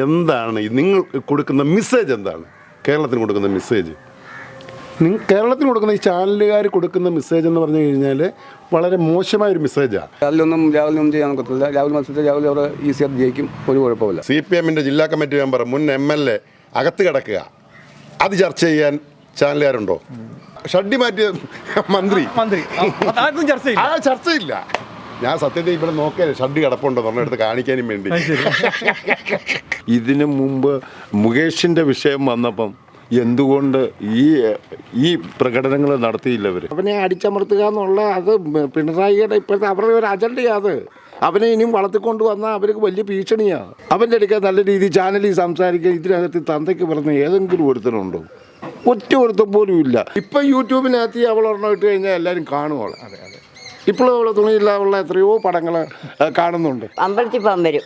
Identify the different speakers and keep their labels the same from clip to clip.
Speaker 1: എന്താണ് നിങ്ങൾ കൊടുക്കുന്ന മെസ്സേജ്? എന്താണ് കേരളത്തിന് കൊടുക്കുന്ന മെസ്സേജ്? കേരളത്തിന് കൊടുക്കുന്ന ഈ ചാനലുകാർ കൊടുക്കുന്ന മെസ്സേജ് എന്ന് പറഞ്ഞു കഴിഞ്ഞാൽ വളരെ മോശമായൊരു മെസ്സേജാണ്.
Speaker 2: രാവിലെ ചെയ്യാൻ പറ്റില്ല. രാഹുൽ മത്സരത്തിൽ രാഹുൽ അവിടെ ഈസിയായിട്ട് ജയിക്കും, ഒരു കുഴപ്പമില്ല.
Speaker 1: CPM ജില്ലാ കമ്മിറ്റി മെമ്പർ മുൻ MLA അകത്ത് കിടക്കുക, അത് ചർച്ച ചെയ്യാൻ ചാനലുകാരുണ്ടോ? ഷഡ്ഡി മാറ്റിയ മന്ത്രി ചർച്ചയില്ല. ഞാൻ സത്യത്തിൽ ഇവിടെ നോക്കിയാൽ ഷഡ്ഡി കിടപ്പുണ്ടോ നമ്മളെടുത്ത് കാണിക്കാനും വേണ്ടി. ഇതിനു മുമ്പ് മുകേഷിൻ്റെ വിഷയം വന്നപ്പം എന്തുകൊണ്ട് ഈ പ്രകടനങ്ങൾ നടത്തിയില്ല?
Speaker 3: അവനെ അടിച്ചമർത്തുക എന്നുള്ള അത് പിണറായിയുടെ ഇപ്പോഴത്തെ അവരുടെ ഒരു അജണ്ടയാണ്. അവനെ ഇനിയും വളർത്തിക്കൊണ്ട് വന്നാൽ അവർക്ക് വലിയ ഭീഷണിയാണ്. അവൻ്റെ അടുക്ക നല്ല രീതിയിൽ ചാനലിൽ സംസാരിക്കുക. ഇതിനകത്ത് തന്തയ്ക്ക് പറഞ്ഞ ഏതെങ്കിലും ഒരുത്തനുണ്ടോ? ഒറ്റ ഒരുത്തം പോലും ഇല്ല. ഇപ്പം യൂട്യൂബിനകത്ത് അവൾ ഒരെണ്ണം ഇട്ട് കഴിഞ്ഞാൽ എല്ലാവരും കാണുവോളെ. ഇപ്പോഴും അവളെ തുണിയില്ലാതുള്ള എത്രയോ പടങ്ങൾ കാണുന്നുണ്ട്.
Speaker 4: അമ്പലത്തിൽ പോകാൻ വരും,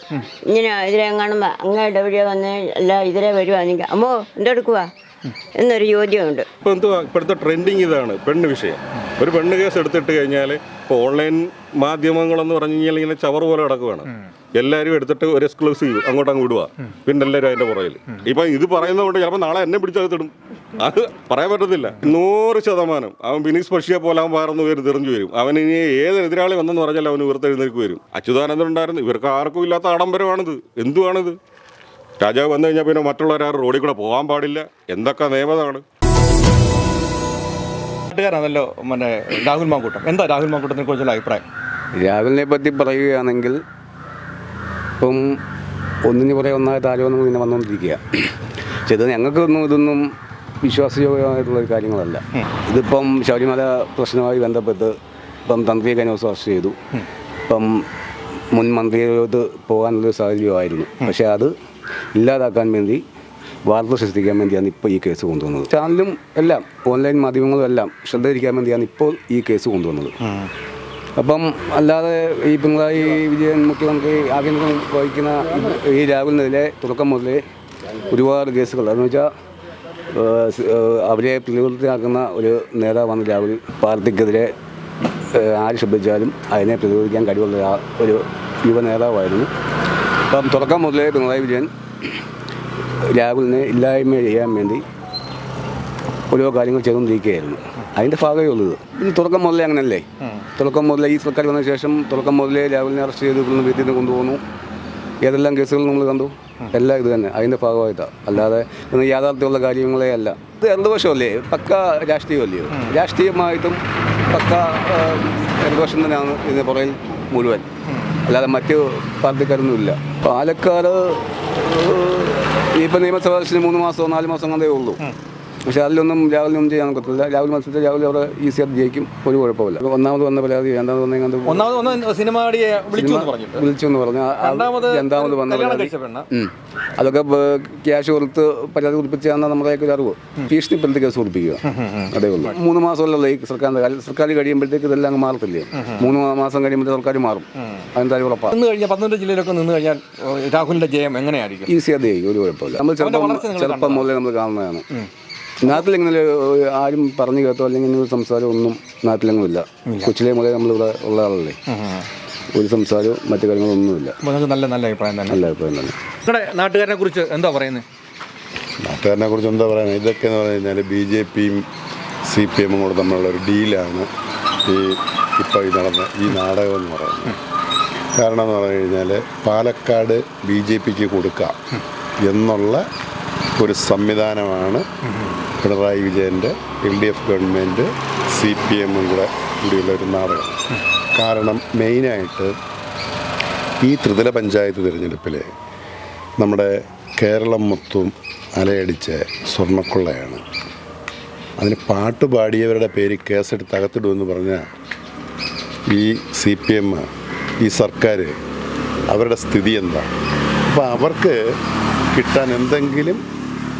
Speaker 4: ഇങ്ങനെ ഇതിലെ കാണുമ്പോൾ അങ്ങയുടെ എവിടെയോ വന്ന് എല്ലാം ഇതിലെ വരുവാണെങ്കിൽ അമ്മോ എന്തെടുക്കുക എന്നൊരു ചോദ്യമുണ്ട്.
Speaker 5: ഇപ്പോൾ എന്തുവാ ഇപ്പോഴത്തെ ട്രെൻഡിങ് ഇതാണ്, പെണ്ണ് വിഷയം. ഒരു പെണ്ണ് കേസ് എടുത്തിട്ട് കഴിഞ്ഞാൽ ഇപ്പോൾ ഓൺലൈൻ മാധ്യമങ്ങളെന്ന് പറഞ്ഞു കഴിഞ്ഞാൽ ഇങ്ങനെ ചവർ പോലെ കിടക്കുകയാണ്. എല്ലാവരും എടുത്തിട്ട് ഒരു എക്സ്ക്ലൂസീവ് അങ്ങോട്ടങ്ങ് വിടുക, പിന്നെ എല്ലാവരും അതിൻ്റെ പുറകിൽ. ഇപ്പം ഇത് പറയുന്നതുകൊണ്ട് ചിലപ്പോൾ നാളെ എന്നെ പിടിച്ചകത്തിടും, അത് പറയാൻ പറ്റത്തില്ല. 100% അവൻ ബിനീഷ് പക്ഷിയെ പോലെ അവൻ വേറൊന്ന് പേര് തെറിഞ്ഞു വരും. അവൻ ഇനി ഏത് എതിരാളി വന്നെന്ന് പറഞ്ഞാൽ അവന് ഉയർത്തെഴുന്നേൽക്ക് വരും. അച്യുതാനന്ദൻ ഉണ്ടായിരുന്നു. ഇവർക്ക് ആർക്കും ഇല്ലാത്ത ആഡംബരമാണിത്. എന്തുവാണിത്? രാജാവ് വന്നു കഴിഞ്ഞാൽ പിന്നെ മറ്റുള്ളവരാരും റോഡിൽ കൂടെ പോകാൻ പാടില്ല. എന്തൊക്കെ നിയമതാണ്.
Speaker 6: നാട്ടുകാരാണല്ലോ രാഹുൽ മാങ്കൂട്ടം. എന്താ രാഹുൽ മാങ്കൂട്ടത്തിനെ കുറിച്ചുള്ള അഭിപ്രായം?
Speaker 2: രാഹുലിനെ പറ്റി പറയുകയാണെങ്കിൽ ഇപ്പം ഒന്നിന് പുറകെ ഒന്നായിട്ട് ആരോപണങ്ങൾ ഇങ്ങനെ വന്നുകൊണ്ടിരിക്കുക. ചെയ്ത് ഞങ്ങൾക്കൊന്നും ഇതൊന്നും വിശ്വാസയോഗ്യമായിട്ടുള്ളൊരു കാര്യങ്ങളല്ല. ഇതിപ്പം ശബരിമല പ്രശ്നവുമായി ബന്ധപ്പെട്ട് ഇപ്പം തന്ത്രിയെ കഴിഞ്ഞ ദിവസം അറസ്റ്റ് ചെയ്തു. ഇപ്പം മുൻ മന്ത്രിയോട് പോകാനുള്ളൊരു സാഹചര്യമായിരുന്നു. പക്ഷേ അത് ഇല്ലാതാക്കാൻ വേണ്ടി, വാർത്ത സൃഷ്ടിക്കാൻ വേണ്ടിയാണ് ഇപ്പോൾ ഈ കേസ് കൊണ്ടുവന്നത്. ചാനലും എല്ലാം ഓൺലൈൻ മാധ്യമങ്ങളും എല്ലാം ശ്രദ്ധയിരിക്കാൻ വേണ്ടിയാണ് ഇപ്പോൾ ഈ കേസ് കൊണ്ടുവന്നത്. അപ്പം അല്ലാതെ ഈ പിണറായി വിജയൻ മുഖ്യമന്ത്രി ആഭ്യന്തരം വഹിക്കുന്ന ഈ രാഹുലിനെതിരെ തുടക്കം മുതലേ ഒരുപാട് കേസുകൾ, അതെന്ന് വെച്ചാൽ അവരെ പ്രതിരോധത്തിലാക്കുന്ന ഒരു നേതാവാണ് രാഹുൽ. പാർട്ടിക്കെതിരെ ആര് ശബ്ദിച്ചാലും അതിനെ പ്രതിരോധിക്കാൻ കഴിവുള്ള ഒരു യുവ നേതാവായിരുന്നു. അപ്പം തുടക്കം മുതലേ പിണറായി വിജയൻ രാഹുലിനെ ഇല്ലായ്മ ചെയ്യാൻ വേണ്ടി ഓരോ കാര്യങ്ങൾ ചെയ്തുകൊണ്ടിരിക്കുകയായിരുന്നു. അതിൻ്റെ ഭാഗമേ ഉള്ളത്. ഇത് തുടക്കം മുതലേ അങ്ങനല്ലേ? തുടക്കം മുതലേ ഈ സർക്കാർ വന്ന ശേഷം തുടക്കം മുതലേ രാഹുലിനെ അറസ്റ്റ് ചെയ്ത് വീട്ടിൽ നിന്ന് കൊണ്ടുപോകുന്നു. ഏതെല്ലാം കേസുകൾ നമ്മൾ കണ്ടു, എല്ലാം ഇത് തന്നെ അതിൻ്റെ ഭാഗമായിട്ടാണ്. അല്ലാതെ യാഥാർത്ഥ്യമുള്ള കാര്യങ്ങളേ അല്ല. ഇത് ഇടതുപക്ഷമല്ലേ, പക്ക രാഷ്ട്രീയമല്ലയോ? രാഷ്ട്രീയമായിട്ടും പക്ക ഇടതുപക്ഷം തന്നെയാണ് ഇതിന് പുറകിൽ മുഴുവൻ, അല്ലാതെ മറ്റ് പാർട്ടിക്കാരൊന്നുമില്ല. പാലക്കാട് ഇപ്പം നിയമസഭാ ഇലക്ഷന് 3 മാസമോ 4 മാസം കണ്ടേ ഉള്ളൂ. പക്ഷേ അതിലൊന്നും രാഹുലിനൊന്നും ചെയ്യാൻ പറ്റില്ല. രാഹുൽ മത്സരത്തിൽ രാഹുൽ അവിടെ ഈസിയായിട്ട് ജയിക്കും, ഒരു കുഴപ്പമില്ല. ഒന്നാമത് വന്ന പരാതി രണ്ടാമത് വിളിച്ചു എന്ന് പറഞ്ഞു. രണ്ടാമത് വന്ന പരാതി അതൊക്കെ ക്യാഷ് കൊടുത്ത് പരാതി കൊടുപ്പിച്ചാൽ നമ്മുടെയൊക്കെ ഒരു അറിവ്. ഭീഷണിപ്പെടുത്തി കേസ് കൊടുപ്പിക്കുക, അതേ ഉള്ളൂ. 3 മാസമല്ലല്ലോ ഈ സർക്കാരിൻ്റെ കാര്യം. സർക്കാർ കഴിയുമ്പോഴത്തേക്ക് ഇതെല്ലാം അങ്ങ് മാറത്തില്ലേ? 3 മാസം കഴിയുമ്പോൾ സർക്കാർ മാറും, അതെന്തായാലും ഉറപ്പാണ്.
Speaker 6: നിന്ന് കഴിഞ്ഞാൽ 12 ജില്ലയിലൊക്കെ നിന്ന് കഴിഞ്ഞാൽ രാഹുലിൻ്റെ ജയം എങ്ങനെയായിരിക്കും?
Speaker 2: ഈസിയായിട്ട് ജയിക്കും, ഒരു കുഴപ്പമില്ല. നമ്മൾ ചെറുപ്പം മുതലേ നമ്മൾ കാണുന്നതാണ്. നാട്ടിലിങ്ങനെ ആരും പറഞ്ഞു കേട്ടോ അല്ലെങ്കിൽ ഇങ്ങനെ ഒരു സംസാരം ഒന്നും നാട്ടിലെങ്ങുമില്ല. കൊച്ചിലെ മുതലേ നമ്മളിവിടെ ഉള്ള ആളല്ലേ, ഒരു സംസാരവും മറ്റു കാര്യങ്ങളൊന്നുമില്ല.
Speaker 6: നല്ല അഭിപ്രായം തന്നെ.
Speaker 2: നല്ല അഭിപ്രായം തന്നെ.
Speaker 6: നിങ്ങളുടെ നാട്ടുകാരനെ കുറിച്ച് എന്താ പറയുന്നത്?
Speaker 1: നാട്ടുകാരനെ കുറിച്ച് എന്താ പറയുന്നത്? ഇതൊക്കെ എന്ന് പറഞ്ഞു കഴിഞ്ഞാൽ BJPയും CPM കൂടെ തമ്മിലുള്ള ഒരു ഡീലാണ് ഇപ്പോൾ ഈ നടന്ന ഈ നാടകം എന്ന് പറയുന്നത്. കാരണം എന്ന് പറഞ്ഞു കഴിഞ്ഞാൽ പാലക്കാട് BJPക്ക് കൊടുക്കാം എന്നുള്ള ഒരു സംവിധാനമാണ് പിണറായി വിജയൻ്റെ LDF ഗവൺമെൻറ് CPM കൂടിയുള്ള ഒരു നാടകം. കാരണം മെയിനായിട്ട് ഈ ത്രിതല പഞ്ചായത്ത് തിരഞ്ഞെടുപ്പിൽ നമ്മുടെ കേരളം മൊത്തം അലയടിച്ച സ്വർണ്ണക്കൊള്ളയാണ്. അതിന് പാട്ട് പാടിയവരുടെ പേര് കേസെടുത്ത് അകത്തിടുമെന്ന് പറഞ്ഞാൽ ഈ CPM, ഈ സർക്കാർ, അവരുടെ സ്ഥിതി എന്താ? അപ്പോൾ അവർക്ക് കിട്ടാൻ എന്തെങ്കിലും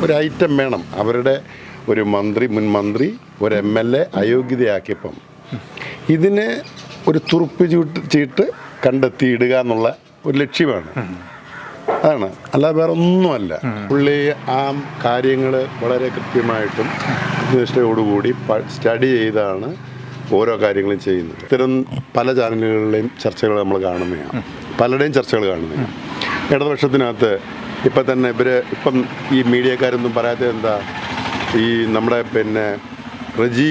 Speaker 1: ഒരു ഐറ്റം വേണം. അവരുടെ ഒരു മന്ത്രി, മുൻ മന്ത്രി, ഒരു MLA അയോഗ്യതയാക്കിയപ്പം ഇതിന് ഒരു തുറുപ്പ് ചീട്ട് കണ്ടെത്തിയിടുക എന്നുള്ള ഒരു ലക്ഷ്യമാണ്. അതാണ്, അല്ലാതെ വേറെ ഒന്നുമല്ല. പുള്ളി ആ കാര്യങ്ങൾ വളരെ കൃത്യമായിട്ടും നിഷ്ഠയോടുകൂടി സ്റ്റഡി ചെയ്താണ് ഓരോ കാര്യങ്ങളും ചെയ്യുന്നത്. ഇത്തരം പല ചാനലുകളിലെയും ചർച്ചകൾ നമ്മൾ കാണുന്നതാണ്, പലരുടെയും ചർച്ചകൾ കാണുന്നതാണ്. ഇടതുപക്ഷത്തിനകത്ത് ഇപ്പം തന്നെ ഇപ്പം ഈ മീഡിയക്കാരൊന്നും പറയാത്തത് എന്താ, ഈ നമ്മുടെ പിന്നെ റെജി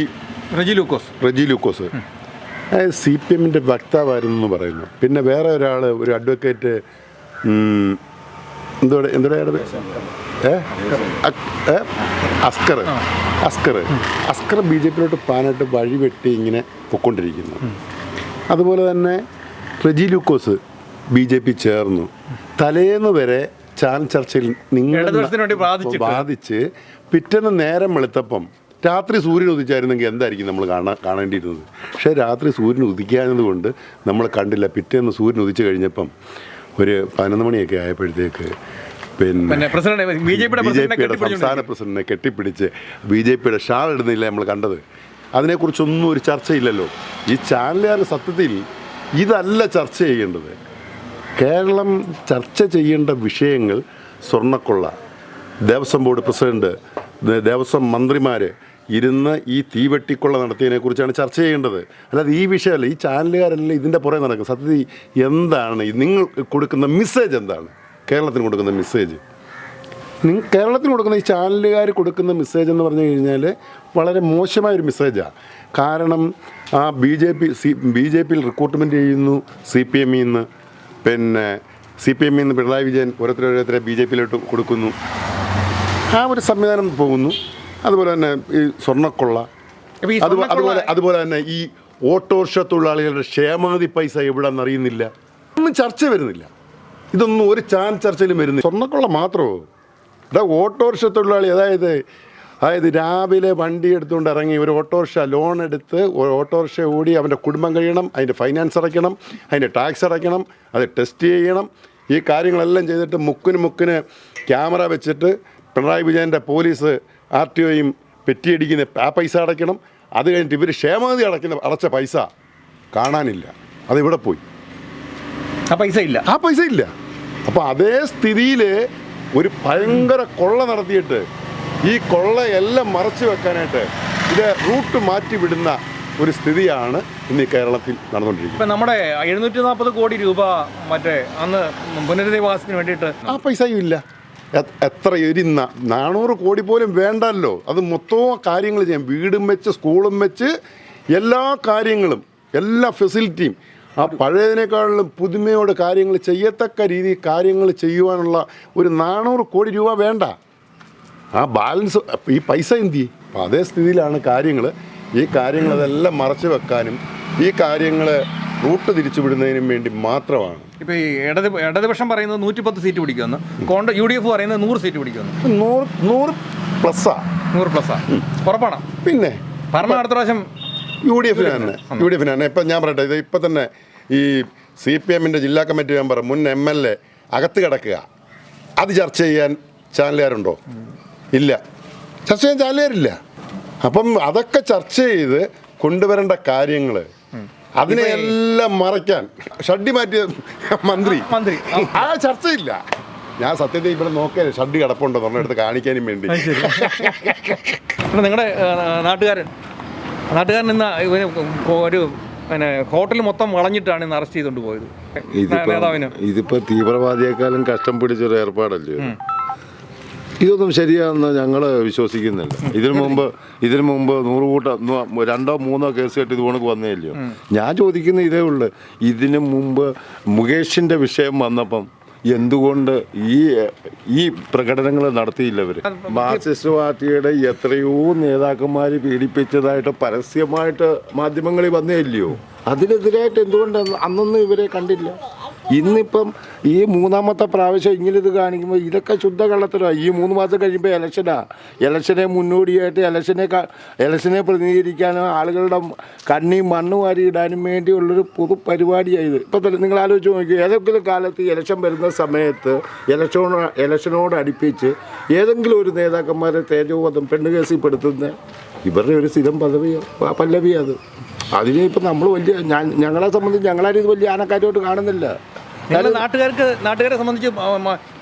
Speaker 1: ലൂക്കോസ് CPM വക്താവായിരുന്നു എന്ന് പറയുന്നു. പിന്നെ വേറെ ഒരാൾ, ഒരു അഡ്വക്കേറ്റ്, എന്തോടെ അസ്കർ BJPയിലോട്ട് പാനായിട്ട് വഴിവെട്ടി ഇങ്ങനെ പൊക്കൊണ്ടിരിക്കുന്നു. അതുപോലെ തന്നെ റെജി ലൂക്കോസ് BJP ചേർന്നു. തലേന്ന് വരെ ചാനൽ ചർച്ചയിൽ നിങ്ങൾ ബാധിച്ച് പിറ്റേന്ന് നേരം വെളുത്തപ്പം രാത്രി സൂര്യൻ ഉദിച്ചായിരുന്നെങ്കിൽ എന്തായിരിക്കും നമ്മൾ കാണേണ്ടിയിരുന്നത്. പക്ഷേ രാത്രി സൂര്യൻ ഉദിക്കാഞ്ഞത് കൊണ്ട് നമ്മൾ കണ്ടില്ല. പിറ്റേന്ന് സൂര്യൻ ഉദിച്ചു കഴിഞ്ഞപ്പം ഒരു 11 മണിയൊക്കെ ആയപ്പോഴത്തേക്ക് പിന്നെ BJPയുടെ സംസ്ഥാന പ്രസിഡന്റിനെ കെട്ടിപ്പിടിച്ച് BJPയുടെ ഷാൾ ഇടുന്നില്ല നമ്മൾ കണ്ടത്. അതിനെക്കുറിച്ചൊന്നും ഒരു ചർച്ചയില്ലല്ലോ. ഈ ചാനലുകാർ സത്യത്തിൽ ഇതല്ല ചർച്ച ചെയ്യേണ്ടത്. കേരളം ചർച്ച ചെയ്യേണ്ട വിഷയങ്ങൾ സ്വർണ്ണക്കൊള്ള, ദേവസ്വം ബോർഡ് പ്രസിഡന്റ്, ദേവസ്വം മന്ത്രിമാർ ഇരുന്ന് ഈ തീവെട്ടിക്കൊള്ള നടത്തിയതിനെക്കുറിച്ചാണ് ചർച്ച ചെയ്യേണ്ടത്. അല്ലാതെ ഈ വിഷയമല്ല. ഈ ചാനലുകാരെല്ലാം ഇതിൻ്റെ പുറകെ നടക്കും. സത്യത്തിൽ എന്താണ് നിങ്ങൾ കൊടുക്കുന്ന മെസ്സേജ്? എന്താണ് കേരളത്തിന് കൊടുക്കുന്ന മെസ്സേജ്? കേരളത്തിന് കൊടുക്കുന്ന ഈ ചാനലുകാർ കൊടുക്കുന്ന മെസ്സേജ് എന്ന് പറഞ്ഞു കഴിഞ്ഞാൽ വളരെ മോശമായൊരു മെസ്സേജാണ്. കാരണം ആ BJPയിൽ റിക്രൂട്ട്മെൻറ്റ് ചെയ്യുന്നു, CPMൽ നിന്ന്, പിന്നെ CPMൽ നിന്ന് പിണറായി വിജയൻ ഓരോരുത്തരെ BJPയിലോട്ട് കൊടുക്കുന്നു. ആ ഒരു സംവിധാനം പോകുന്നു. അതുപോലെ തന്നെ ഈ സ്വർണ്ണക്കൊള്ള, അതുപോലെ തന്നെ ഈ ഓട്ടോറിക്ഷ തൊഴിലാളികളുടെ ക്ഷേമാതി പൈസ എവിടെയെന്ന് അറിയുന്നില്ല. ഒന്നും ചർച്ച വരുന്നില്ല. ഇതൊന്നും ഒരു ചാനൽ ചർച്ചയിലും വരുന്നില്ല. സ്വർണ്ണക്കൊള്ള മാത്രമോ? ഓട്ടോറിക്ഷ തൊഴിലാളി, അതായത് രാവിലെ വണ്ടി എടുത്തുകൊണ്ട് ഇറങ്ങി ഒരു ഓട്ടോറിക്ഷ ലോൺ എടുത്ത് ഓട്ടോറിക്ഷ ഓടി അവൻ്റെ കുടുംബം കഴിയണം, അതിൻ്റെ ഫൈനാൻസ് അടയ്ക്കണം, അതിൻ്റെ ടാക്സ് അടയ്ക്കണം, അത് ടെസ്റ്റ് ചെയ്യണം. ഈ കാര്യങ്ങളെല്ലാം ചെയ്തിട്ട് മുക്കിന് ക്യാമറ വെച്ചിട്ട് പിണറായി വിജയൻ്റെ പോലീസ് RTOയും പെറ്റിയടിക്കുന്ന ആ പൈസ അടയ്ക്കണം. അത് കഴിഞ്ഞിട്ട് ഇവർ ക്ഷേമനിധി അടച്ച പൈസ കാണാനില്ല. അതിവിടെ പോയി. ആ പൈസ ഇല്ല. അപ്പോൾ അതേ സ്ഥിതിയിൽ ഒരു ഭയങ്കര കൊള്ള നടത്തിയിട്ട് ഈ കൊള്ളയെല്ലാം മറച്ചു വെക്കാനായിട്ട് ഇത് റൂട്ട് മാറ്റി വിടുന്ന ഒരു സ്ഥിതിയാണ് ഇന്ന് ഈ കേരളത്തിൽ നടന്നുകൊണ്ടിരിക്കുന്നത്.
Speaker 6: ഇപ്പം നമ്മുടെ 740 കോടി രൂപ മറ്റേ അന്ന് പുനരധിവാസത്തിന് വേണ്ടിയിട്ട്
Speaker 1: ആ പൈസയും ഇല്ല. എത്ര 400 കോടി പോലും വേണ്ടല്ലോ. അത് മൊത്തവും കാര്യങ്ങൾ ചെയ്യാം. വീടും വെച്ച്, സ്കൂളും വെച്ച്, എല്ലാ കാര്യങ്ങളും, എല്ലാ ഫെസിലിറ്റിയും ആ പഴയതിനേക്കാളും പുതുമയോട് കാര്യങ്ങൾ ചെയ്യത്തക്ക രീതിയിൽ കാര്യങ്ങൾ ചെയ്യുവാനുള്ള ഒരു 400 കോടി രൂപ വേണ്ട. ആ ബാലൻസ്, ഈ പൈസ എന്ത് ചെയ്യും? അപ്പോൾ അതേ സ്ഥിതിയിലാണ് കാര്യങ്ങൾ. ഈ കാര്യങ്ങളതെല്ലാം മറച്ചു വെക്കാനും ഈ കാര്യങ്ങൾ റൂട്ട് തിരിച്ചുവിടുന്നതിനും വേണ്ടി മാത്രമാണ്.
Speaker 6: ഇപ്പോൾ ഈ ഇടതുപക്ഷം പറയുന്നത് 110 സീറ്റ് പിടിക്കുമെന്ന്, UDF പറയുന്നത് 100 സീറ്റ് പിടിക്കുമെന്ന്.
Speaker 1: 100 പ്ലസ്സാ.
Speaker 6: ഉറപ്പാണ്.
Speaker 1: പിന്നെ
Speaker 6: ഭരണം അടുത്ത പ്രാവശ്യം
Speaker 1: UDF തന്നെ. ഇപ്പം ഞാൻ പറയട്ടെ, ഇത് ഇപ്പം തന്നെ ഈ CPMൻ്റെ ജില്ലാ കമ്മിറ്റി മെമ്പർ, മുൻ MLA അകത്ത് കിടക്കുക. അത് ചർച്ച ചെയ്യാൻ ചാനലുകാരുണ്ടോ? ഇല്ല. ചർച്ച ചെയ്യാൻ ചാനലുകാരില്ല. അപ്പം അതൊക്കെ ചർച്ച ചെയ്ത് കൊണ്ടുവരേണ്ട കാര്യങ്ങൾ അതിനെയെല്ലാം മറയ്ക്കാൻ ഷഡ്ഡി മാറ്റിയ മന്ത്രി ആ ചർച്ചയില്ല. ഞാൻ സത്യത്തിൽ ഇവിടെ നോക്കിയാൽ ഷഡ്ഡി കിടപ്പുണ്ടോ നമ്മളെടുത്ത് കാണിക്കാനും വേണ്ടി.
Speaker 6: നിങ്ങളുടെ നാട്ടുകാരൻ ഇന്ന് ഒരു ഹോട്ടൽ മൊത്തം വളഞ്ഞിട്ടാണ് ഇന്ന് അറസ്റ്റ് ചെയ്തുകൊണ്ട് പോയത്.
Speaker 3: ഇതിപ്പോ തീവ്രവാദിയെക്കാളും കഷ്ടം പിടിച്ചൊരു ഏർപ്പാടല്ലേ. ഇതൊന്നും ശരിയാണെന്ന് ഞങ്ങൾ വിശ്വസിക്കുന്നില്ല. ഇതിനു മുമ്പ് 100 കൂട്ടം 2-3 കേസ് കെട്ടി ഇതുകൊണ്ട് വന്നേല്ലയോ. ഞാൻ ചോദിക്കുന്ന ഇതേ ഉള്ളു, ഇതിനു മുമ്പ് മുകേഷിന്റെ വിഷയം വന്നപ്പം എന്തുകൊണ്ട് ഈ പ്രകടനങ്ങൾ നടത്തിയില്ല? ഇവർ മാർക്സിസ്റ്റ് പാർട്ടിയുടെ എത്രയോ നേതാക്കന്മാർ പീഡിപ്പിച്ചതായിട്ട് പരസ്യമായിട്ട് മാധ്യമങ്ങളിൽ വന്നേല്ലയോ. അതിനെതിരായിട്ട് എന്തുകൊണ്ട് അന്നൊന്നും ഇവരെ കണ്ടില്ല? ഇന്നിപ്പം ഈ 3ാമത്തെ പ്രാവശ്യം ഇങ്ങനെ ഇത് കാണിക്കുമ്പോൾ ഇതൊക്കെ ശുദ്ധ കള്ളത്തരമാണ്. ഈ 3 മാസം കഴിയുമ്പോൾ ഇലക്ഷനെ മുന്നോടിയായിട്ട് ഇലക്ഷനെ പ്രതിനിധീകരിക്കാനും ആളുകളുടെ കണ്ണിയും മണ്ണ് വാരിയിടാനും വേണ്ടിയുള്ളൊരു പൊതു പരിപാടിയായത്. ഇപ്പം തന്നെ നിങ്ങൾ ആലോചിച്ച് നോക്കി, ഏതെങ്കിലും കാലത്ത് ഇലക്ഷൻ വരുന്ന സമയത്ത് ഇലക്ഷനോട് അടുപ്പിച്ച് ഏതെങ്കിലും ഒരു നേതാക്കന്മാരെ തേജോവധം പെണ്ണുകേസിൽ പെടുത്തുന്ന ഇവരുടെ ഒരു സ്ഥിരം പല്ലവിയാണ് അത്. അതിന് ഇപ്പം നമ്മൾ ഞങ്ങളെ സംബന്ധിച്ച് ഞങ്ങളാരും ഇത് വലിയ ആനക്കാരോട്ട് കാണുന്നില്ല.
Speaker 6: നാട്ടുകാരെ സംബന്ധിച്ച്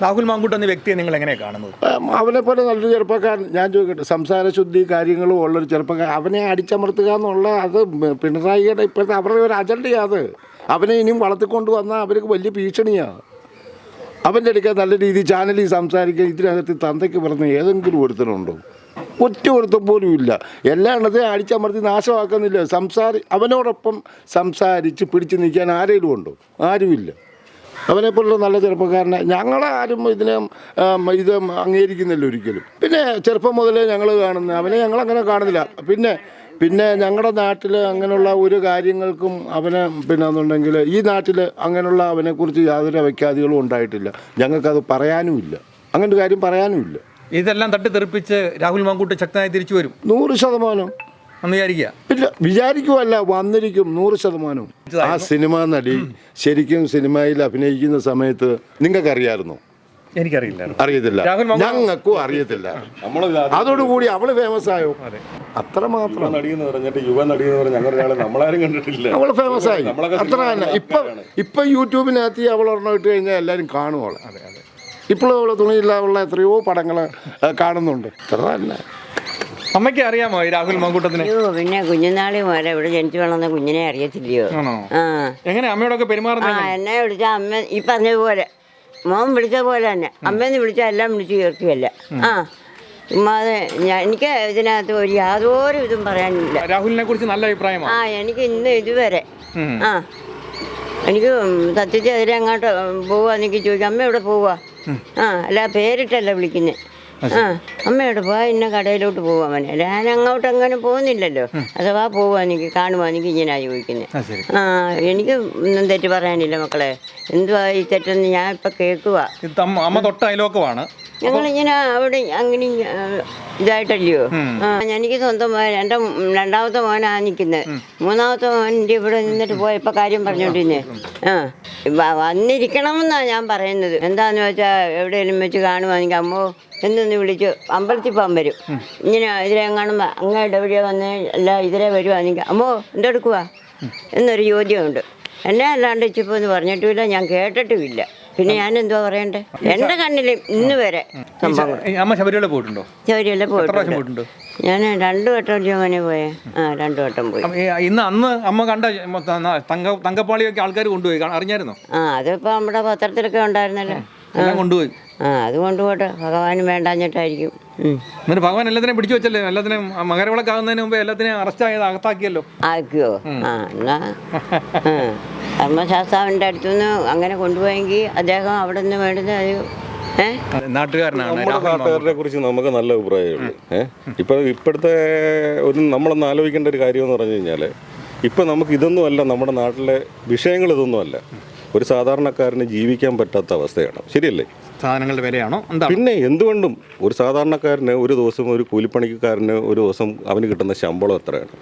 Speaker 6: രാഹുൽ മാങ്കൂട്ടം എന്ന വ്യക്തിയെ നിങ്ങൾ എങ്ങനെയാണ് കാണുന്നത്?
Speaker 3: അവനെ പോലെ നല്ലൊരു ചെറുപ്പക്കാരൻ, ഞാൻ ചോദിക്കട്ടെ, സംസാരശുദ്ധി കാര്യങ്ങളും ഉള്ളൊരു ചെറുപ്പക്കാരൻ. അവനെ അടിച്ചമർത്തുക എന്നുള്ള അത് പിണറായിയുടെ ഇപ്പോഴത്തെ അവരുടെ ഒരു അജണ്ടയാണ്. അത് അവനെ ഇനിയും വളർത്തിക്കൊണ്ട് വന്നാൽ അവർക്ക് വലിയ ഭീഷണിയാണ്. അവൻ്റെ അടുക്കൽ നല്ല രീതിയിൽ ചാനലിൽ സംസാരിക്കാൻ ഇതിനകത്ത് തന്തയ്ക്ക് പറഞ്ഞ ഏതെങ്കിലും ഒരുത്തനുണ്ടോ? ഒറ്റ ഒരുത്തം പോലും ഇല്ല. എല്ലായിടത്തെയും അടിച്ചമർത്തി നാശമാക്കുന്നില്ല. അവനോടൊപ്പം സംസാരിച്ച് പിടിച്ചു നിൽക്കാൻ ആരെങ്കിലും ഉണ്ടോ? ആരുമില്ല. അവനെപ്പോലുള്ള നല്ല ചെറുപ്പക്കാരനെ ഞങ്ങളാരും ഇത് അംഗീകരിക്കുന്നില്ല ഒരിക്കലും. പിന്നെ ചെറുപ്പം മുതലേ ഞങ്ങൾ കാണുന്നത് അവനെ ഞങ്ങളങ്ങനെ കാണുന്നില്ല. പിന്നെ ഞങ്ങളുടെ നാട്ടിൽ അങ്ങനെയുള്ള ഒരു കാര്യങ്ങൾക്കും അവനെ എന്നുണ്ടെങ്കിൽ ഈ നാട്ടിൽ അങ്ങനെയുള്ള അവനെക്കുറിച്ച് യാതൊരു അവ്യാഖ്യാതികളും ഉണ്ടായിട്ടില്ല. ഞങ്ങൾക്കത് പറയാനുമില്ല. അങ്ങനെ ഒരു കാര്യം പറയാനുമില്ല.
Speaker 6: ഇതെല്ലാം തട്ടിത്തെറിപ്പിച്ച് രാഹുൽ മാങ്കൂട്ട് ശക്തനായി തിരിച്ചു വരും
Speaker 3: 100%.
Speaker 6: എന്ന് വിചാരിക്കുക.
Speaker 3: ഇല്ല, വിചാരിക്കുമല്ല, വന്നിരിക്കും 100%. ആ സിനിമ നടി ശരിക്കും സിനിമയിൽ അഭിനയിക്കുന്ന സമയത്ത് നിങ്ങൾക്കറിയാമായിരുന്നോ?
Speaker 6: എനിക്കറിയില്ല.
Speaker 3: അറിയത്തില്ല, ഞങ്ങൾക്കും അറിയത്തില്ല. അതോടുകൂടി അവള് ഫേമസ് ആയോ? അത്രമാത്രം.
Speaker 5: നടിയെന്ന് പറഞ്ഞിട്ട് യുവ നടിയെന്ന് പറഞ്ഞ ഞങ്ങളൊരാളെ നമ്മളാരും കണ്ടിട്ടില്ല.
Speaker 3: അവള് ഫേമസ് ആയി, അത്ര തന്നെ. ഇപ്പൊ യൂട്യൂബിനകത്ത് അവൾ ഒരെണ്ണം ഇട്ട് കഴിഞ്ഞാൽ എല്ലാവരും കാണുവോളെ. ഇപ്പോഴും അവളെ തുണിയില്ലാതുള്ള എത്രയോ പടങ്ങൾ കാണുന്നുണ്ട്. അത്ര തന്നെ.
Speaker 6: അമ്മയ്ക്ക് അറിയാമോ ഈ രാഹുൽ മാങ്കൂട്ടത്തിനെ?
Speaker 4: അയ്യോ, പിന്നെ കുഞ്ഞുനാളി പോലെ ഇവിടെ ജനിച്ചു വളർന്ന കുഞ്ഞിനെ അറിയത്തില്ലയോ? ആ,
Speaker 6: എങ്ങനെ അമ്മയോടൊക്കെ പെരുമാറുന്നത്?
Speaker 4: എന്നെ വിളിച്ച അമ്മ ഈ പറഞ്ഞതുപോലെ മോൻ വിളിച്ച പോലെ തന്നെ അമ്മേന്ന് വിളിച്ചാൽ എല്ലാം വിളിച്ച് കേൾക്കുകയല്ല. ആ, ചുമ്മാതെ എനിക്ക് ഇതിനകത്ത് യാതൊരു ഇതും പറയാനില്ല.
Speaker 6: രാഹുലിനെ കുറിച്ച് നല്ല അഭിപ്രായമാണ്.
Speaker 4: ആ, എനിക്ക് ഇന്ന് ഇതുവരെ ആ എനിക്ക് സത്യത്തിൽ അതിലെ അങ്ങോട്ട് പോവാന്നെനിക്ക് ചോദിക്കാം, അമ്മ എവിടെ പോവാ? ആ, അല്ല പേരിട്ടല്ല വിളിക്കുന്നത്. ആ, അമ്മയോട് പോവാ, ഇന്ന കടയിലോട്ട് പോവാ. അവനെ ഞാൻ അങ്ങോട്ട് അങ്ങനെ പോകുന്നില്ലല്ലോ. അഥവാ പോവാന്നെനിക്ക് കാണുവാന്നെനിക്ക് ഇങ്ങനെയാ ചോദിക്കുന്നത്. ആ, എനിക്ക് ഒന്നും തെറ്റ് പറയാനില്ല മക്കളെ. എന്തുവാ ഈ തെറ്റെന്ന് ഞാൻ ഇപ്പം കേൾക്കുക.
Speaker 6: അമ്മ തൊട്ട അയലോക്കമാണ്.
Speaker 4: ഞങ്ങളിങ്ങനെ അവിടെ അങ്ങനെ ഇതായിട്ടല്ലയോ. ആ, എനിക്ക് സ്വന്തം മോൻ, എൻ്റെ രണ്ടാമത്തെ മോനാണ് നിൽക്കുന്നത്. മൂന്നാമത്തെ മോൻ്റെ ഇവിടെ നിന്നിട്ട് പോയപ്പോൾ കാര്യം പറഞ്ഞോണ്ടിരുന്നേ. ആ, വന്നിരിക്കണമെന്നാണ് ഞാൻ പറയുന്നത്. എന്താന്ന് വെച്ചാൽ എവിടെയെങ്കിലും വെച്ച് കാണുവാണെങ്കിൽ അമ്മോ എന്നൊന്ന് വിളിച്ച് അമ്പലത്തിൽ പോകാൻ വരും. ഇങ്ങനെ ഇതിലെ കാണുമ്പോൾ അങ്ങയുടെ എവിടെയോ വന്ന് അല്ല ഇതിലെ വരുവാണെങ്കിൽ അമ്മോ എൻ്റെ എടുക്കുക എന്നൊരു ചോദ്യമുണ്ട്. എന്നെ അല്ലാണ്ട് ഇച്ചിപ്പോൾ എന്ന് പറഞ്ഞിട്ടുമില്ല, ഞാൻ കേട്ടിട്ടുമില്ല. പിന്നെ ഞാൻ എന്തുവാ പറയണ്ടേ? എൻ്റെ കണ്ണിൽ ഇന്ന് വരെ സംഭവം.
Speaker 6: അമ്മ ശബരിമല പോയിട്ടുണ്ടോ?
Speaker 4: ശബരിമല പോയിട്ടുണ്ട്. ഞാൻ 2 വട്ടം ജോമനെ പോയേ. ആ, 2 വട്ടം പോയി.
Speaker 6: അന്ന് അമ്മ കണ്ട തങ്കപ്പാളിയൊക്കെ ആൾക്കാർ കൊണ്ടുപോയി, അറിഞ്ഞായിരുന്നോ?
Speaker 4: ആ, അതിപ്പോൾ നമ്മുടെ പത്രത്തിലൊക്കെ ഉണ്ടായിരുന്നല്ലോ.
Speaker 6: കൊണ്ടുപോയി.
Speaker 4: ആ, അത് കൊണ്ടുപോട്ടെ, ഭഗവാനും വേണ്ടാഞ്ഞിട്ടായിരിക്കും.
Speaker 6: എന്നിട്ട് ഭഗവാൻ എല്ലാത്തിനെയും പിടിച്ചു വെച്ചല്ലേ? എല്ലാത്തിനെയും മകരവിളക്കാകുന്നതിന് മുമ്പ് എല്ലാത്തിനെയും അറസ്റ്റ് ആയത് അകത്താക്കിയല്ലോ.
Speaker 4: ആക്കിയോ? ആ, എന്നാ ധർമ്മശാസ്താവിൻ്റെ അടുത്തുനിന്ന് അങ്ങനെ കൊണ്ടുപോയെങ്കിൽ അദ്ദേഹം അവിടെ നിന്ന് വേണ്ടുന്ന ഒരു
Speaker 6: നാട്ടുകാരനാണ്.
Speaker 5: നമ്മുടെ നാട്ടുകാരെ കുറിച്ച് നമുക്ക് നല്ല അഭിപ്രായമുള്ളൂ. ഇപ്പോഴത്തെ നമ്മളൊന്ന് ആലോചിക്കേണ്ട ഒരു കാര്യം എന്ന് പറഞ്ഞു കഴിഞ്ഞാൽ, ഇപ്പം നമുക്ക് ഇതൊന്നുമല്ല, നമ്മുടെ നാട്ടിലെ വിഷയങ്ങൾ ഇതൊന്നുമല്ല. ഒരു സാധാരണക്കാരന് ജീവിക്കാൻ പറ്റാത്ത അവസ്ഥയാണ്. ശരിയല്ലേ?
Speaker 6: സാധനങ്ങളുടെ വിലയാണോ?
Speaker 5: പിന്നെ എന്തുകൊണ്ടും ഒരു സാധാരണക്കാരന് ഒരു ദിവസം, ഒരു കൂലിപ്പണിക്കാരന് ഒരു ദിവസം അവന് കിട്ടുന്ന ശമ്പളം എത്രയാണ്?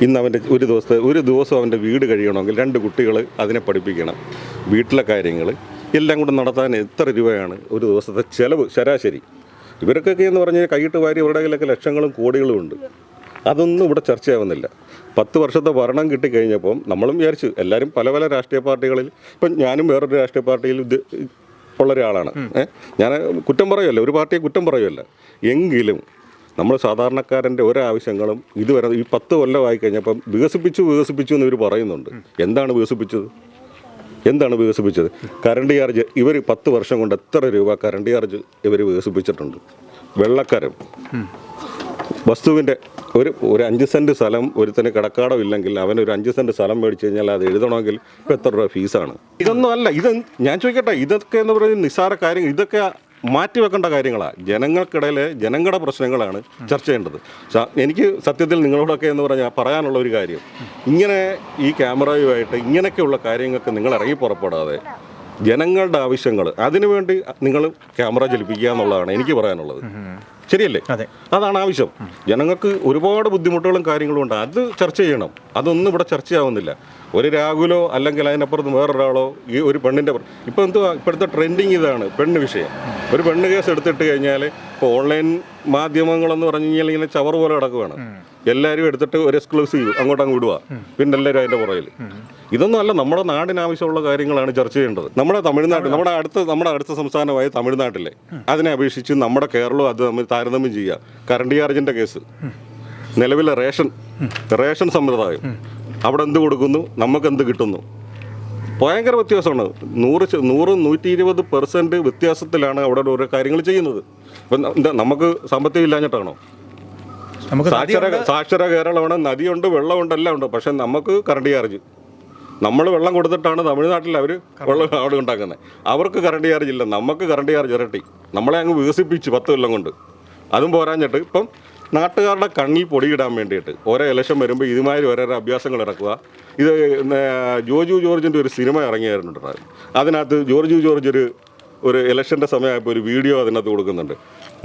Speaker 5: ഇന്ന് അവൻ്റെ ഒരു ദിവസം അവൻ്റെ വീട് കഴിയണമെങ്കിൽ 2 കുട്ടികൾ അതിനെ പഠിപ്പിക്കണം, വീട്ടിലെ കാര്യങ്ങൾ എല്ലാം കൂടെ നടത്താൻ എത്ര രൂപയാണ് ഒരു ദിവസത്തെ ചിലവ് ശരാശരി? ഇവർക്കൊക്കെ എന്ന് പറഞ്ഞാൽ കൈയിട്ട് വാരി ഇവരുടെ കയ്യിലൊക്കെ ലക്ഷങ്ങളും കോടികളും ഉണ്ട്. അതൊന്നും ഇവിടെ ചർച്ചയാവുന്നില്ല. 10 വർഷത്തെ ഭരണം കിട്ടിക്കഴിഞ്ഞപ്പം നമ്മളും വിചാരിച്ചു, എല്ലാവരും പല രാഷ്ട്രീയ പാർട്ടികളിൽ, ഇപ്പം ഞാനും വേറൊരു രാഷ്ട്രീയ പാർട്ടിയിൽ ഉള്ള ഒരാളാണ്. ഞാൻ കുറ്റം പറയുമല്ല, ഒരു പാർട്ടിയെ കുറ്റം പറയുമല്ല. എങ്കിലും നമ്മൾ സാധാരണക്കാരൻ്റെ ഒരാവശ്യങ്ങളും ഇതുവരെ ഈ 10 കൊല്ലമായി കഴിഞ്ഞപ്പം വികസിപ്പിച്ചു എന്ന് ഇവർ പറയുന്നുണ്ട്. എന്താണ് വികസിപ്പിച്ചത്? കറണ്ട് ചാർജ് ഇവർ 10 വർഷം കൊണ്ട് എത്ര രൂപ കറണ്ട് ചാർജ് ഇവർ വികസിപ്പിച്ചിട്ടുണ്ട്? വെള്ളക്കരം വസ്തുവിൻ്റെ ഒരു 5 സെൻറ്റ് സ്ഥലം ഒരുത്തന് കിടക്കാടം ഇല്ലെങ്കിൽ അവനൊരു 5 സെൻറ്റ് സ്ഥലം മേടിച്ച് കഴിഞ്ഞാൽ അത് എഴുതണമെങ്കിൽ ഇപ്പോൾ എത്ര രൂപ ഫീസാണ്? ഇതൊന്നും അല്ല. ഞാൻ ചോദിക്കട്ടെ, ഇതൊക്കെ എന്ന് പറയുന്നത് നിസ്സാര കാര്യങ്ങൾ. ഇതൊക്കെ മാറ്റിവെക്കേണ്ട കാര്യങ്ങളാണ്. ജനങ്ങൾക്കിടയിൽ ജനങ്ങളുടെ പ്രശ്നങ്ങളാണ് ചർച്ച ചെയ്യേണ്ടത്. എനിക്ക് സത്യത്തിൽ നിങ്ങളോടൊക്കെ എന്ന് പറഞ്ഞാൽ പറയാനുള്ള ഒരു കാര്യം, ഇങ്ങനെ ഈ ക്യാമറയുമായിട്ട് ഇങ്ങനെയൊക്കെയുള്ള കാര്യങ്ങൾക്ക് നിങ്ങൾ ഇറങ്ങി പുറപ്പെടാതെ ജനങ്ങളുടെ ആവശ്യങ്ങൾ അതിനുവേണ്ടി നിങ്ങൾ ക്യാമറ ചലിപ്പിക്കുക എന്നുള്ളതാണ് എനിക്ക് പറയാനുള്ളത്. ശരിയല്ലേ? അതാണ് ആവശ്യം. ജനങ്ങൾക്ക് ഒരുപാട് ബുദ്ധിമുട്ടുകളും കാര്യങ്ങളും ഉണ്ട്, അത് ചർച്ച ചെയ്യണം. അതൊന്നും ഇവിടെ ചർച്ചയാവുന്നില്ല. ഒരു രാഹുലോ അല്ലെങ്കിൽ അതിനപ്പുറത്ത് വേറൊരാളോ ഈ ഒരു പെണ്ണിൻ്റെ ഇപ്പോൾ ഇപ്പോഴത്തെ ട്രെൻഡിങ് ഇതാണ് പെണ്ണ് വിഷയം. ഒരു പെണ്ണ് കേസ് എടുത്തിട്ട് കഴിഞ്ഞാൽ ഇപ്പോൾ ഓൺലൈൻ മാധ്യമങ്ങളെന്ന് പറഞ്ഞു കഴിഞ്ഞാൽ ഇങ്ങനെ ചവർ പോലെ കിടക്കുകയാണ്. എല്ലാവരും എടുത്തിട്ട് ഒരു എക്സ്ക്ലൂസീവ് അങ്ങോട്ടങ്ങ് വിടുക, പിന്നെ എല്ലാവരും അതിൻ്റെ പുറകിൽ. ഇതൊന്നും അല്ല, നമ്മുടെ നാടിന് ആവശ്യമുള്ള കാര്യങ്ങളാണ് ചർച്ച ചെയ്യേണ്ടത്. നമ്മുടെ തമിഴ്നാട്ടിൽ, നമ്മുടെ അടുത്ത സംസ്ഥാനമായ തമിഴ്നാട്ടിലെ അതിനെ അപേക്ഷിച്ച് നമ്മുടെ കേരളവും അത് തമ്മിൽ താരതമ്യം ചെയ്യുക. കറണ്ട് ചാർജിൻ്റെ കേസ്, നിലവിലെ റേഷൻ സമ്പ്രദായം, അവിടെ എന്ത് കൊടുക്കുന്നു, നമുക്കെന്ത് കിട്ടുന്നു? ഭയങ്കര വ്യത്യാസമാണ്. 100-120% വ്യത്യാസത്തിലാണ് അവിടെ ഓരോ കാര്യങ്ങൾ ചെയ്യുന്നത്. ഇപ്പം എന്താ നമുക്ക് സാമ്പത്തികം ഇല്ലാഞ്ഞിട്ടാണോ?
Speaker 6: നമുക്ക്
Speaker 5: സാക്ഷര കേരളമാണ്, നദിയുണ്ട്, വെള്ളമുണ്ട്, എല്ലാം ഉണ്ട്. പക്ഷെ നമുക്ക് കറണ്ട് ചാർജ്, നമ്മൾ വെള്ളം കൊടുത്തിട്ടാണ് തമിഴ്നാട്ടിൽ അവർ വെള്ളം അവിടെ ഉണ്ടാക്കുന്നത്. അവർക്ക് കറണ്ട് ചാർജ് ഇല്ല, നമുക്ക് കറണ്ട് ചാർജ് ഇരട്ടി. നമ്മളെ അങ്ങ് വികസിപ്പിച്ച് 10 കൊല്ലം കൊണ്ട്. അതും പോരാഞ്ഞിട്ട് ഇപ്പം നാട്ടുകാരുടെ കണ്ണിൽ പൊടിയിടാൻ വേണ്ടിയിട്ട് ഓരോ ഇലക്ഷൻ വരുമ്പോൾ ഇതുമാതിരി ഓരോരോ അഭ്യാസങ്ങൾ ഇറക്കുക. ഇത് ജോജു ജോർജിൻ്റെ ഒരു സിനിമ ഇറങ്ങിയായിരുന്നുണ്ടായിരുന്നു. അതിനകത്ത് ജോർജു ജോർജ് ഒരു ഇലക്ഷൻ്റെ സമയമായപ്പോൾ ഒരു വീഡിയോ അതിനകത്ത് കൊടുക്കുന്നുണ്ട്.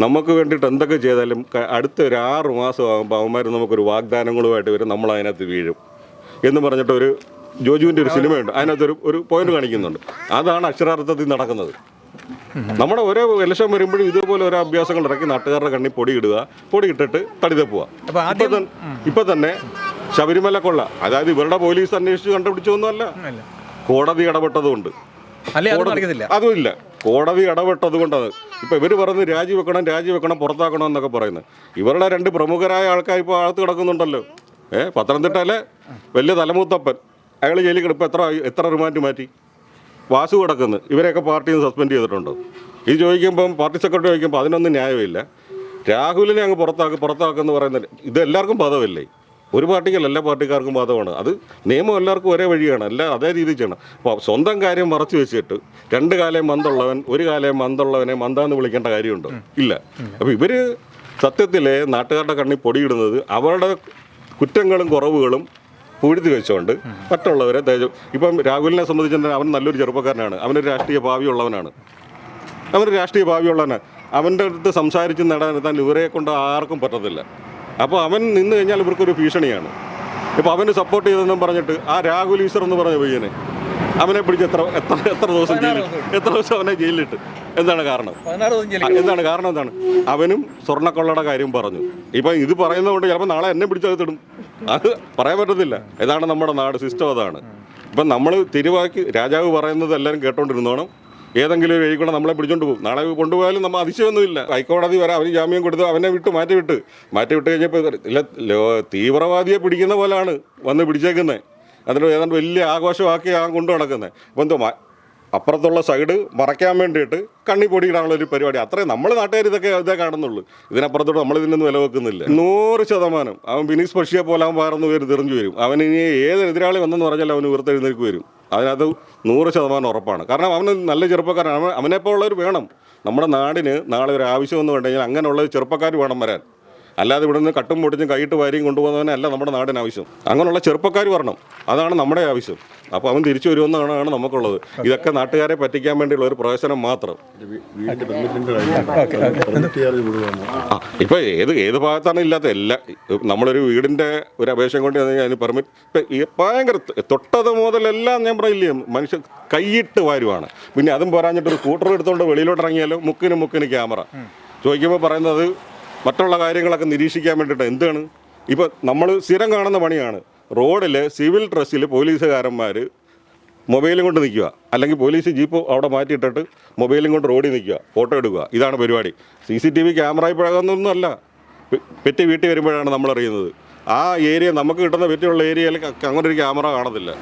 Speaker 5: നമുക്ക് വേണ്ടിയിട്ട് എന്തൊക്കെ ചെയ്താലും അടുത്ത ഒരു 6 മാസം ആകുമ്പോൾ അവന്മാർ നമുക്കൊരു വാഗ്ദാനങ്ങളുമായിട്ട് വരും, നമ്മൾ അതിനകത്ത് വീഴും എന്ന് പറഞ്ഞിട്ട് ഒരു ജോജുവിൻ്റെ ഒരു സിനിമയുണ്ട്. അതിനകത്ത് ഒരു പോയിന്റ് കാണിക്കുന്നുണ്ട്. അതാണ് അക്ഷരാർത്ഥത്തിൽ നടക്കുന്നത്. നമ്മുടെ ഓരോ ഇലക്ഷൻ വരുമ്പോഴും ഇതേപോലെ ഓരോ അഭ്യാസങ്ങൾ ഇറക്കി നാട്ടുകാരുടെ കണ്ണി പൊടി ഇട്ടിട്ട് തടിതപ്പുക. ഇപ്പൊ തന്നെ ശബരിമല കൊള്ള, അതായത് ഇവരുടെ പോലീസ് അന്വേഷിച്ച് കണ്ടുപിടിച്ചതൊന്നുമല്ല, കോടതി ഇടപെട്ടതുകൊണ്ട്. അതുമില്ല, കോടതി ഇടപെട്ടത് കൊണ്ടത്. ഇപ്പൊ ഇവർ പറയുന്നത് രാജിവെക്കണം പുറത്താക്കണം എന്നൊക്കെ പറയുന്നത്. ഇവരുടെ 2 പ്രമുഖരായ ആൾക്കാർ ഇപ്പോൾ അകത്ത് കിടക്കുന്നുണ്ടല്ലോ. പത്തനംതിട്ടയിലെ വലിയ തലമൂത്തപ്പൻ, അയാൾ ജയിലിൽ കിടപ്പോൾ എത്ര റിമാൻഡ് മാറ്റി. വാസു കിടക്കുന്നു, ഇവരെയൊക്കെ പാർട്ടിയിൽ നിന്ന് സസ്പെൻഡ് ചെയ്തിട്ടുണ്ടോ? ഇത് ചോദിക്കുമ്പം പാർട്ടി സെക്രട്ടറി ചോദിക്കുമ്പോൾ അതിനൊന്നും ന്യായമില്ല. രാഹുലിനെ അങ്ങ് പുറത്താക്കുമെന്ന് പറയുന്നത് ഇത് എല്ലാവർക്കും ബാധകമല്ലേ? ഒരു പാർട്ടിക്കല്ല, എല്ലാ പാർട്ടിക്കാർക്കും ബാധകമാണ്. അത് നിയമം എല്ലാവർക്കും ഒരേ വഴിയാണ്, എല്ലാം അതേ രീതിയിൽ ചെയ്യണം. അപ്പോൾ സ്വന്തം കാര്യം മറച്ചു വെച്ചിട്ട് 2 കാലം മന്തുള്ളവൻ 1 കാലം മന്തുള്ളവനെ മന്താന്ന് വിളിക്കേണ്ട കാര്യമുണ്ടോ? ഇല്ല. അപ്പോൾ ഇവർ സത്യത്തിൽ നാട്ടുകാരുടെ കണ്ണിൽ പൊടിയിടുന്നത് അവരുടെ കുറ്റങ്ങളും കുറവുകളും പൂഴ്ത്തി വെച്ചുകൊണ്ട് മറ്റുള്ളവരെ ഇപ്പം രാഹുലിനെ സംബന്ധിച്ചിട്ടുണ്ടെങ്കിൽ അവൻ നല്ലൊരു ചെറുപ്പക്കാരനാണ്, അവനൊരു രാഷ്ട്രീയ ഭാവിയുള്ളവനാണ്. അവൻ്റെ അടുത്ത് സംസാരിച്ച് നേടാൻ ഇവരെ കൊണ്ട് ആർക്കും പറ്റത്തില്ല. അപ്പോൾ അവൻ നിന്ന് കഴിഞ്ഞാൽ ഇവർക്കൊരു ഭീഷണിയാണ്. ഇപ്പോൾ അവന് സപ്പോർട്ട് ചെയ്തെന്നും പറഞ്ഞിട്ട് ആ രാഹുൽ ഈശ്വർ എന്ന് പറഞ്ഞ പയ്യനെ അവനെ പിടിച്ച് എത്ര ദിവസം അവനെ ജയിലിലിട്ട്. എന്താണ് കാരണം? എന്താണ്? അവനും സ്വർണ്ണക്കൊള്ളയുടെ കാര്യം പറഞ്ഞു. ഇപ്പം ഇത് പറയുന്നതുകൊണ്ട് ചിലപ്പോൾ നാളെ എന്നെ പിടിച്ചകത്തിടും. അത് പറയാൻ പറ്റത്തില്ല. ഇതാണ് നമ്മുടെ നാട്, സിസ്റ്റം അതാണ്. ഇപ്പം നമ്മൾ തിരുവാക്കി രാജാവ് പറയുന്നത് എല്ലാവരും കേട്ടോണ്ടിരുന്നോണം. ഏതെങ്കിലും ഒരു വഴി കൂടെ നമ്മളെ പിടിച്ചോണ്ട് പോകും. നാളെ കൊണ്ടുപോയാലും നമ്മൾ അതിശയമൊന്നുമില്ല. ഹൈക്കോടതി വരെ അവന് ജാമ്യം കൊടുത്ത് അവനെ മാറ്റിവിട്ട് കഴിഞ്ഞപ്പോൾ ഇല്ല, തീവ്രവാദിയെ പിടിക്കുന്ന പോലെയാണ് വന്ന് പിടിച്ചേക്കുന്നത്. അതിന് ഏതാണ്ട് വലിയ ആഘോഷമാക്കി കൊണ്ടു നടക്കുന്നത്. അപ്പം എന്തോ അപ്പുറത്തുള്ള സൈഡ് മറയ്ക്കാൻ വേണ്ടിയിട്ട് കണ്ണി പൊടിയിടാനുള്ള ഒരു പരിപാടി. അത്രയും നമ്മൾ നാട്ടുകാർ ഇതേ കാണുന്നുള്ളൂ. ഇതിനപ്പുറത്തോട്ട് നമ്മളിതിനൊന്നും വില വെക്കുന്നില്ല. 100% അവൻ ബിനീസ് പക്ഷിയെ പോലെ അവൻ വേറൊന്ന് പേര് തെറിഞ്ഞു വരും. അവൻ ഇനി ഏത് എതിരാളി വന്നെന്ന് പറഞ്ഞാൽ അവന് ഉയർത്തെഴുന്നേൽക്ക് വരും. അതിനകത്ത് 100% ഉറപ്പാണ്. കാരണം അവന് നല്ല ചെറുപ്പക്കാരാണ്. അവനെപ്പോലുള്ളവർ വേണം നമ്മുടെ നാടിന്. നാളെ ഒരു ആവശ്യമെന്ന് വേണ്ടെങ്കിൽ അങ്ങനെയുള്ള ചെറുപ്പക്കാർ വേണം വരാൻ. അല്ലാതെ ഇവിടെ നിന്ന് കട്ടും പൊടിച്ചും കൈയിട്ട് വാരിയും കൊണ്ടുപോകുന്നവനല്ല നമ്മുടെ നാടിന് ആവശ്യം. അങ്ങനെയുള്ള ചെറുപ്പക്കാർ വരണം, അതാണ് നമ്മുടെ ആവശ്യം. അപ്പോൾ അവൻ തിരിച്ചു വരുമെന്നാണ് നമുക്കുള്ളത്. ഇതൊക്കെ നാട്ടുകാരെ പറ്റിക്കാൻ വേണ്ടിയുള്ള ഒരു പ്രവേശനം മാത്രം. ഇപ്പോൾ ഏത് ഭാഗത്താണ് ഇല്ലാത്ത എല്ലാ നമ്മളൊരു വീടിൻ്റെ ഒരു അപേക്ഷ കൊണ്ട് അതിന് പെർമിറ്റ് ഇപ്പം ഭയങ്കര തൊട്ടത് മുതലെല്ലാം ഞാൻ പറയില്ലേ, മനുഷ്യൻ കൈയിട്ട് വാരുവാണ്. പിന്നെ അതും പോരാഞ്ഞിട്ടൊരു സ്കൂട്ടർ എടുത്തുകൊണ്ട് വെളിയിലോട്ട് ഇറങ്ങിയാലും മുക്കിന് ക്യാമറ ചോദിക്കുമ്പോൾ പറയുന്നത് മറ്റുള്ള കാര്യങ്ങളൊക്കെ നിരീക്ഷിക്കാൻ വേണ്ടിയിട്ട്. എന്താണ് ഇപ്പോൾ നമ്മൾ സ്ഥിരം കാണുന്ന പണിയാണ്. റോഡിൽ സിവിൽ ഡ്രസ്സിൽ പോലീസുകാരന്മാർ മൊബൈലും കൊണ്ട് നിൽക്കുക, അല്ലെങ്കിൽ പോലീസ് ജീപ്പ് അവിടെ മാറ്റിയിട്ടിട്ട് മൊബൈലും കൊണ്ട് റോഡിൽ നിൽക്കുക, ഫോട്ടോ എടുക്കുക. ഇതാണ് പരിപാടി. CCTV ക്യാമറയിൽ പഴകുന്നൊന്നും അല്ല. പെറ്റി വീട്ടിൽ വരുമ്പോഴാണ് നമ്മളറിയുന്നത്. ആ ഏരിയ നമുക്ക് കിട്ടുന്ന പെറ്റിയുള്ള ഏരിയയിൽ അങ്ങനെ ഒരു ക്യാമറ കാണത്തില്ല.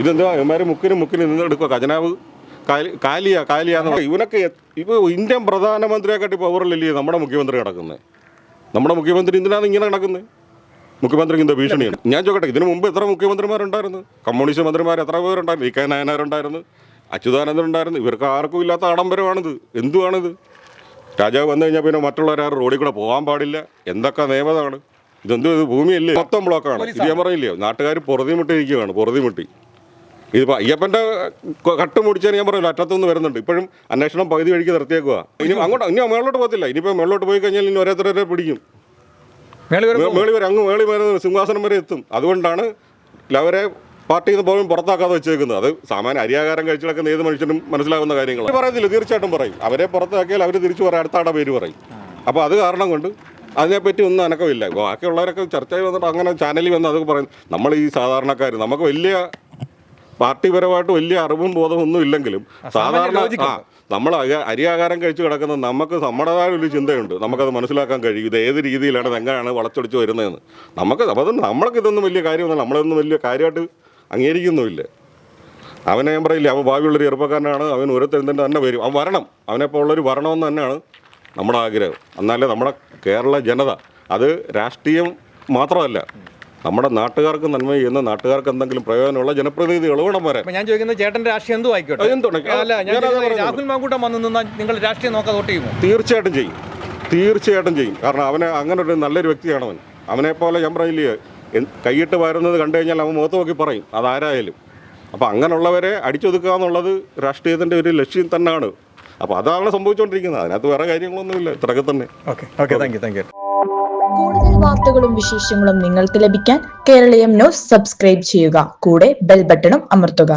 Speaker 5: ഇതെന്താ ഇവന്മാർ മുക്കിന് നിന്ന് എടുക്കുക. ഖജനാവ് കാലിയാന്ന് പറയും. ഇവനൊക്കെ ഇപ്പോൾ ഇന്ത്യൻ പ്രധാനമന്ത്രിയെക്കാട്ടി പവറിലല്ലേ നമ്മുടെ മുഖ്യമന്ത്രി കിടക്കുന്നത്. നമ്മുടെ മുഖ്യമന്ത്രി എന്തിനാണ് ഇങ്ങനെ കിടക്കുന്നത്? മുഖ്യമന്ത്രിക്ക് എന്താ ഭീഷണിയാണ്? ഞാൻ ചോദിക്കട്ടെ, ഇതിനു മുമ്പ് എത്ര മുഖ്യമന്ത്രിമാരുണ്ടായിരുന്നു? കമ്മ്യൂണിസ്റ്റ് മന്ത്രിമാർ എത്ര പേരുണ്ടായിരുന്നു? ഇ.കെ. നായനാരുണ്ടായിരുന്നു, അച്യുതാനന്ദനുണ്ടായിരുന്നു. ഇവർക്ക് ആർക്കും ഇല്ലാത്ത ആഡംബരമാണിത്. എന്തുവാണിത്? രാജാവ് വന്നു കഴിഞ്ഞാൽ പിന്നെ മറ്റുള്ളവരാരും റോഡിൽ കൂടെ പോകാൻ പാടില്ല. എന്തൊക്കെ നിയമതാണ് ഇതെന്ത്? ഇത് ഭൂമിയല്ലേ, മൊത്തം ബ്ലോക്കാണ്. ഇത് ഞാൻ പറയില്ലയോ, നാട്ടുകാർ പൊറുതിമുട്ടി. ഇതിപ്പോൾ അയ്യപ്പൻ്റെ കട്ട് മുടിച്ചാൽ ഞാൻ പറയില്ല, അറ്റത്തുനിന്ന് വരുന്നുണ്ട്. ഇപ്പോഴും അന്വേഷണം പകുതി വഴിക്ക് നിർത്തിയേക്കുക. ഇനി മേളിലോട്ട് പോകത്തില്ല. ഇനിയിപ്പോൾ മേളിലോട്ട് പോയി കഴിഞ്ഞാൽ ഇനി ഓരോരുത്തരെ പിടിക്കും. മേളി വരെ സിംഹാസനം വരെ എത്തും. അതുകൊണ്ടാണ് അവരെ പാർട്ടിയിൽ നിന്ന് പോലും പുറത്താക്കാതെ വെച്ചേക്കുന്നത്. അത് സാമാന്യ അരിയാകാരം കഴിച്ചു കിടക്കുന്ന ഏത് മനുഷ്യനും മനസ്സിലാവുന്ന കാര്യങ്ങളാണ്. പറയത്തില്ല, തീർച്ചയായിട്ടും പറയും. അവരെ പുറത്താക്കിയാൽ അവർ തിരിച്ചു പറയാം, അടുത്ത ആടെ പേര് പറയും. അപ്പോൾ അത് കാരണം കൊണ്ട് അതിനെപ്പറ്റി ഒന്നും അനക്കമില്ല. ബാക്കിയുള്ളവരൊക്കെ ചർച്ചയിൽ വന്നിട്ട് അങ്ങനെ ചാനലിൽ വന്ന് അതൊക്കെ പറയും. നമ്മൾ ഈ സാധാരണക്കാർ, നമുക്ക് വലിയ പാർട്ടിപരമായിട്ട് വലിയ അറിവും ബോധവും ഒന്നും ഇല്ലെങ്കിലും സാധാരണ നമ്മൾ അരിയാകാരം കഴിച്ച് കിടക്കുന്ന നമുക്ക് നമ്മുടേതായ ഒരു ചിന്തയുണ്ട്. നമുക്കത് മനസ്സിലാക്കാൻ കഴിയും. ഇത് ഏത് രീതിയിലാണ്, എങ്ങനെയാണ് വളച്ചൊടിച്ച് വരുന്നതെന്ന്. നമ്മൾക്ക് ഇതൊന്നും വലിയ കാര്യമൊന്നുമില്ല. നമ്മളൊന്നും വലിയ കാര്യമായിട്ട് അംഗീകരിക്കുന്നുമില്ല. അവനെ ഞാൻ പറയില്ല, അവൻ ഭാവിയുള്ളൊരു ചെറുപ്പക്കാരനാണ്, അവൻ ഓരോരുത്തരും തന്നെ വരും, അവൻ വരണം, അവനെപ്പോൾ ഉള്ളൊരു വരണമെന്ന് തന്നെയാണ് നമ്മുടെ ആഗ്രഹം. എന്നാലേ നമ്മുടെ കേരള ജനത, അത് രാഷ്ട്രീയം മാത്രമല്ല, നമ്മുടെ നാട്ടുകാർക്ക് നന്മ ചെയ്യുന്ന, നാട്ടുകാർക്ക് എന്തെങ്കിലും പ്രയോജനമുള്ള ജനപ്രതിനിധികൾ വേണം വരാൻ.
Speaker 6: ഞാൻ ചോദിക്കുന്നത് ചേട്ടൻ്റെ രാഷ്ട്രീയം എന്തും ആയിക്കോട്ടെ. അല്ല, ഞാൻ ചോദിക്കുന്നത് രാഹുൽ മാങ്കൂട്ടം വന്ന് നിന്നാൽ നിങ്ങൾ രാഷ്ട്രീയം നോക്കാതെ വോട്ട് ചെയ്യുമോ?
Speaker 5: തീർച്ചയായിട്ടും ചെയ്യും, തീർച്ചയായിട്ടും ചെയ്യും. കാരണം അവനെ അങ്ങനെ ഒരു നല്ലൊരു വ്യക്തിയാണ് അവൻ. അവനെപ്പോലെ ഞാൻ പറയില്ലേ, കൈയിട്ട് വരുന്നത് കണ്ടു കഴിഞ്ഞാൽ അവൻ മുഖത്ത് നോക്കി പറയും, അതാരായാലും. അപ്പോൾ അങ്ങനെയുള്ളവരെ അടിച്ചൊതുക്കുക എന്നുള്ളത് രാഷ്ട്രീയത്തിൻ്റെ ഒരു ലക്ഷ്യം തന്നെയാണ്. അപ്പോൾ അതാണ് സംഭവിച്ചുകൊണ്ടിരിക്കുന്നത്. അതിനകത്ത് വേറെ കാര്യങ്ങളൊന്നുമില്ല, ഇത്രയൊക്കെ തന്നെ.
Speaker 6: Okay, thank you.
Speaker 7: കൂടുതൽ വാർത്തകളും വിശേഷങ്ങളും നിങ്ങൾക്ക് ലഭിക്കാൻ കേരളീയം ന്യൂസ് സബ്സ്ക്രൈബ് ചെയ്യുക. കൂടെ ബെൽ ബട്ടണും അമർത്തുക.